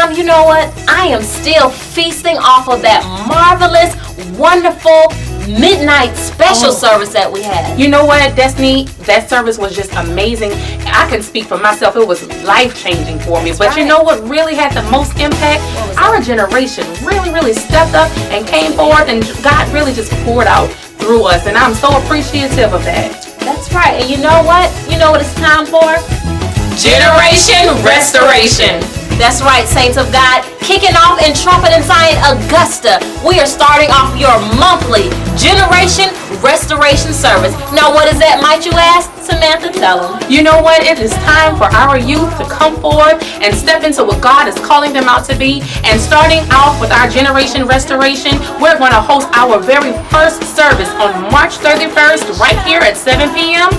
time, you know what? I am still feasting off of that marvelous, wonderful midnight special service that we had. You know what, Destiny? That service was just amazing. I can speak for myself. It was life-changing for me. But you know what really had the most impact? Our generation really stepped up and came forward, and God really just poured out through us. And I'm so appreciative of that. That's right. And you know what? You know what it's time for? Generation Restoration. That's right, saints of God. Kicking off in Trumpet and Zion, Augusta. We are starting off your monthly Generation Restoration service. Now, what is that, might you ask? Samantha, tell them. You know what? It is time for our youth to come forward and step into what God is calling them out to be. And starting off with our Generation Restoration, we're going to host our very first service on March 31st right here at 7 p.m.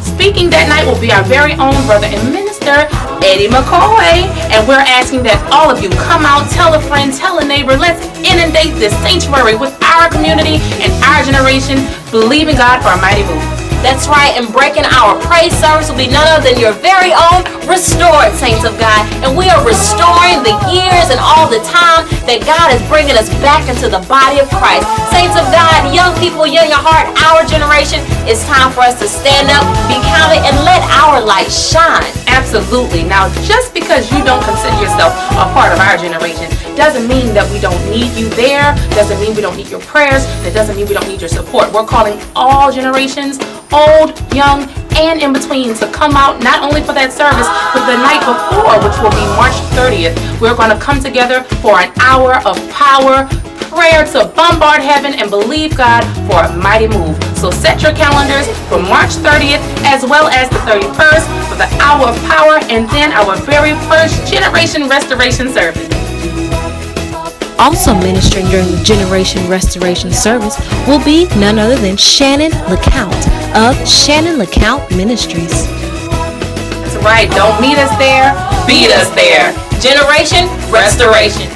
Speaking that night will be our very own brother and minister, Eddie McCoy. And we're asking that all of you come out, tell a friend, tell a neighbor. Let's inundate this sanctuary with our community and our generation, believing God for a mighty move. That's right, and breaking our praise service will be none other than your very own restored saints of God. And we are restoring the years and all the time that God is bringing us back into the body of Christ. Saints of God, young people, young at heart, our generation, it's time for us to stand up, be counted, and let our light shine. Absolutely. Now, just because you don't consider yourself a part of our generation doesn't mean that we don't need you there, doesn't mean we don't need your prayers, that doesn't mean we don't need your support. We're calling all generations, old, young, and in between, to come out not only for that service, but the night before, which will be March 30th. We're going to come together for an hour of power, prayer to bombard heaven and believe God for a mighty move. So set your calendars for March 30th as well as the 31st for the hour of power, and then our very first Generation Restoration service. Also ministering during the Generation Restoration service will be none other than Shannon LeCount of Shannon LeCount Ministries. That's right. Don't meet us there, beat us there. Generation Restoration.